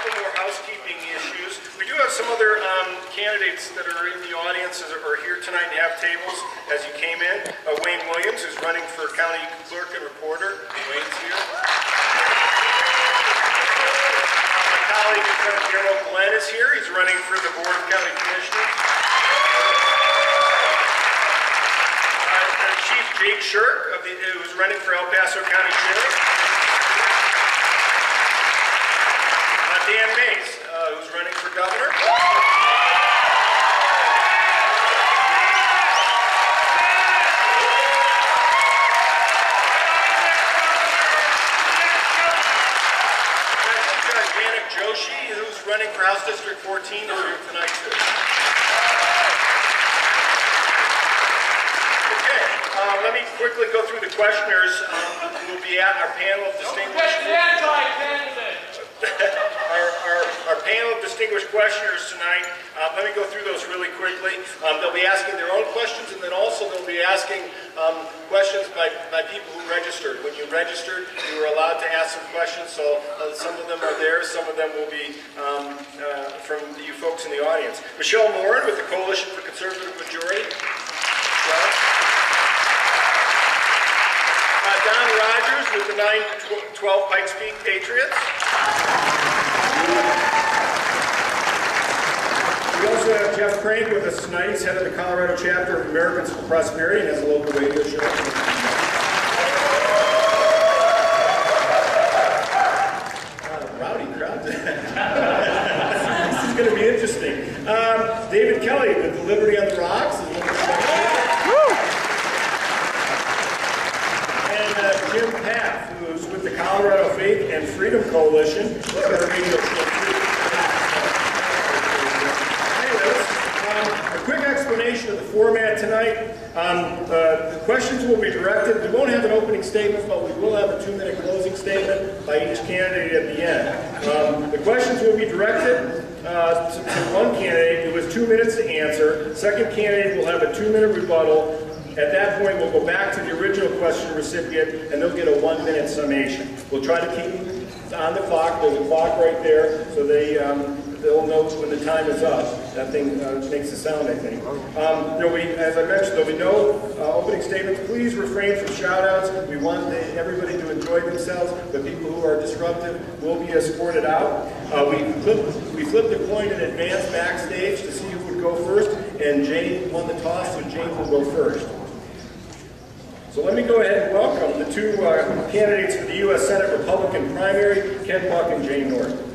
couple more housekeeping issues. We do have some other candidates that are in the audience or here tonight and have tables as you came in. Wayne Williams, who's running for county clerk and recorder. Wayne's here. My colleague, Lieutenant General Glenn, is here. He's running for the Board of County Commissioners. Chief Jake Shirk, who's running for El Paso County Sheriff. Dan Mays, who's running for governor. Janet Joshi, who's running for House District 14, is here tonight too. Okay, let me quickly go through the questioners who will be at our panel of distinguished. Our panel of distinguished questioners tonight, let me go through those really quickly. They'll be asking their own questions, and then also they'll be asking questions by people who registered. When you registered, you were allowed to ask some questions, so some of them are there, some of them will be from you folks in the audience. Michelle Morin with the Coalition for Conservative Majority. Don Rogers with the 912 Pikes Peak Patriots. We also have Jeff Crank with us tonight. He's head of the Colorado chapter of Americans for Prosperity and has a local radio show. Rowdy crowd. This is going to be interesting. David Kelly with the Liberty on the Rocks. And Jim Paff, who's with the Colorado Faith and Freedom Coalition. He's got a radio show. A quick explanation of the format tonight. The questions will be directed. We won't have an opening statement, but we will have a 2-minute closing statement by each candidate at the end. The questions will be directed to one candidate who has 2 minutes to answer. Second candidate will have a 2-minute rebuttal. At that point, we'll go back to the original question recipient, and they'll get a 1-minute summation. We'll try to keep on the clock. There's a clock right there, so they'll know when the time is up. That thing makes a sound, I think. As I mentioned, there'll be no opening statements. Please refrain from shout-outs. We want everybody to enjoy themselves. The people who are disruptive will be escorted out. We flipped a coin in advance backstage to see who would go first, and Jane won the toss, so Jane will go first. So let me go ahead and welcome the two candidates for the U.S. Senate Republican primary, Ken Buck and Jane Norton.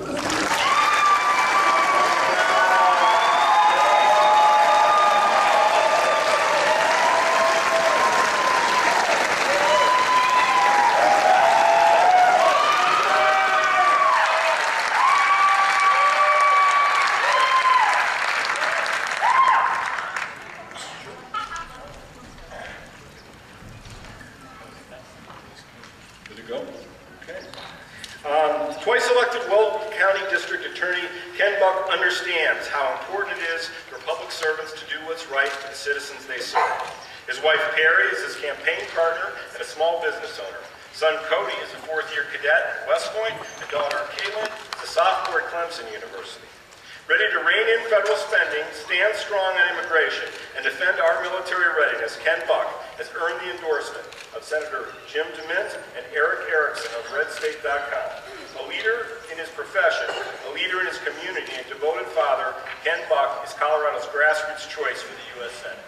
Twice elected Weld County District Attorney Ken Buck understands how important it is for public servants to do what's right for the citizens they serve. His wife Perry is his campaign partner and a small business owner. Son Cody is a 4th-year cadet at West Point, and daughter Caitlin is a sophomore at Clemson University. Ready to rein in federal spending, stand strong on immigration, and defend our military readiness, Ken Buck has earned the endorsement of Senator Jim DeMint and Eric Erickson of RedState.com. A leader in his profession, a leader in his community, and a devoted father, Ken Buck is Colorado's grassroots choice for the U.S. Senate.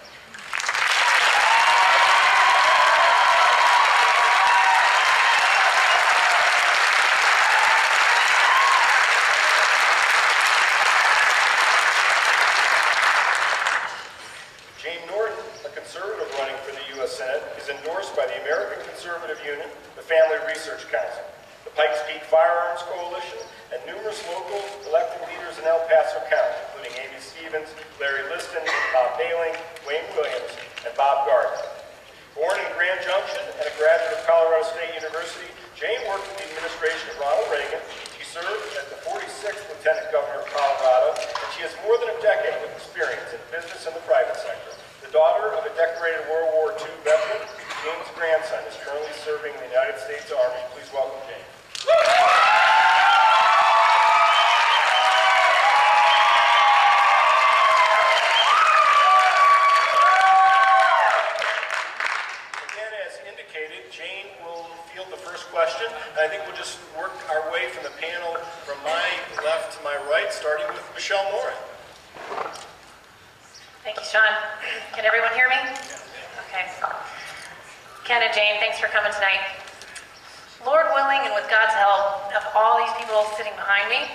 Jane Norton, a conservative running for the U.S. Senate, is endorsed by the American Conservative Union, the Family Research Council, the Pikes Peak Firearms Coalition, and numerous local elected leaders in El Paso County, including Amy Stevens, Larry Liston, Bob Baling, Wayne Williams, and Bob Gardner. Born in Grand Junction and a graduate of Colorado State University, Jane worked in the administration of Ronald Reagan. She served as the 46th Lieutenant Governor of Colorado, and she has more than a decade of experience in business and the private sector. The daughter of a decorated World War II veteran, Jane's grandson is currently serving in the United States Army. Please welcome Jane. Michelle Moran. Thank you, Sean. Can everyone hear me? Okay. Ken and Jane, thanks for coming tonight. Lord willing, and with God's help, of all these people sitting behind me,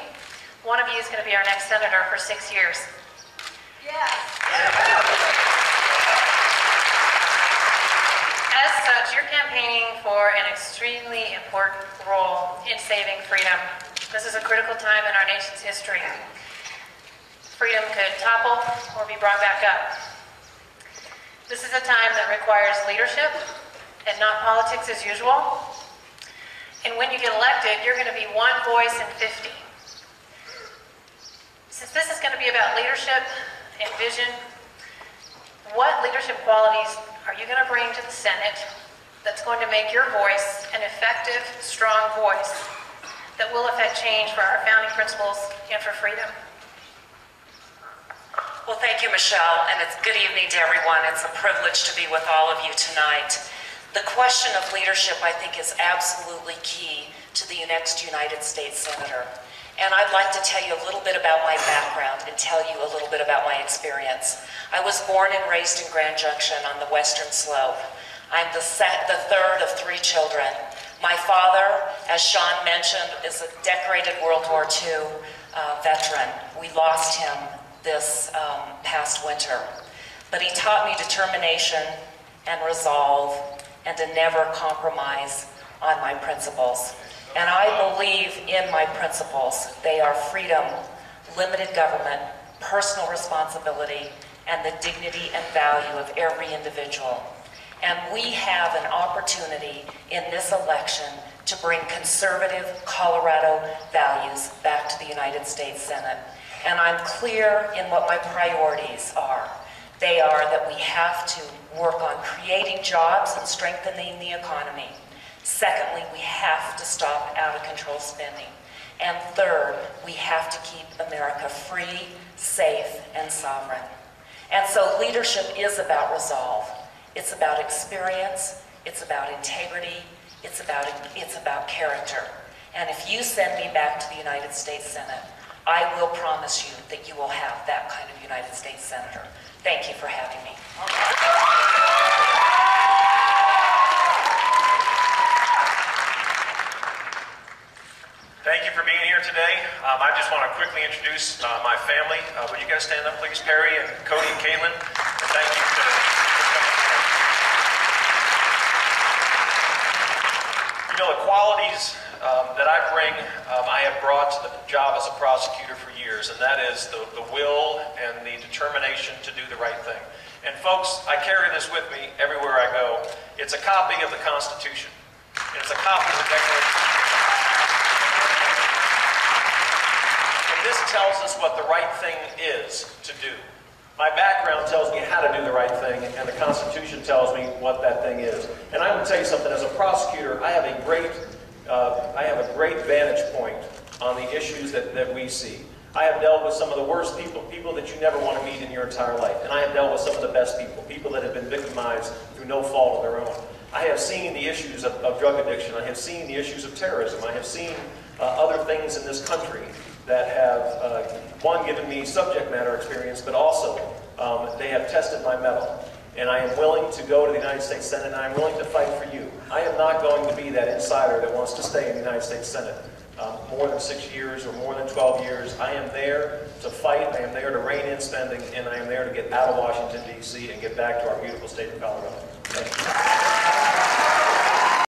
one of you is going to be our next senator for 6 years. Yes. As such, you're campaigning for an extremely important role in saving freedom. This is a critical time in our nation's history. Freedom could topple or be brought back up. This is a time that requires leadership and not politics as usual. And when you get elected, you're going to be one voice in 50. Since this is going to be about leadership and vision, what leadership qualities are you going to bring to the Senate that's going to make your voice an effective, strong voice that will affect change for our founding principles and for freedom? Well, thank you, Michelle, and it's good evening to everyone. It's a privilege to be with all of you tonight. The question of leadership, I think, is absolutely key to the next United States Senator. And I'd like to tell you a little bit about my background and tell you a little bit about my experience. I was born and raised in Grand Junction on the Western Slope. I'm the third of 3 children. My father, as Sean mentioned, is a decorated World War II veteran. We lost him this past winter. But he taught me determination and resolve and to never compromise on my principles. And I believe in my principles. They are freedom, limited government, personal responsibility, and the dignity and value of every individual. And we have an opportunity in this election to bring conservative Colorado values back to the United States Senate. And I'm clear in what my priorities are. They are that we have to work on creating jobs and strengthening the economy. Secondly, we have to stop out-of-control spending. And third, we have to keep America free, safe, and sovereign. And so leadership is about resolve. It's about experience. It's about integrity. It's about character. And if you send me back to the United States Senate, I will promise you that you will have that kind of United States Senator. Thank you for having me. Thank you for being here today. I just want to quickly introduce my family. Will you guys stand up, please? Perry and Cody and Caitlin. And thank you for coming today. You know, the qualities that I bring, I have brought to the job as a prosecutor for years, and that is the will and the determination to do the right thing. And folks, I carry this with me everywhere I go. It's a copy of the Constitution, and it's a copy of the Declaration. And this tells us what the right thing is to do. My background tells me how to do the right thing, and the Constitution tells me what that thing is. And I will tell you something, as a prosecutor, I have a great vantage point on the issues that we see. I have dealt with some of the worst people that you never want to meet in your entire life. And I have dealt with some of the best people that have been victimized through no fault of their own. I have seen the issues of drug addiction. I have seen the issues of terrorism. I have seen other things in this country that have, one, given me subject matter experience, but also they have tested my mettle. And I am willing to go to the United States Senate, and I am willing to fight for you. I am not going to be that insider that wants to stay in the United States Senate more than 6 years or more than 12 years. I am there to fight, I am there to rein in spending, and I am there to get out of Washington, D.C. and get back to our beautiful state of Colorado. Thank you.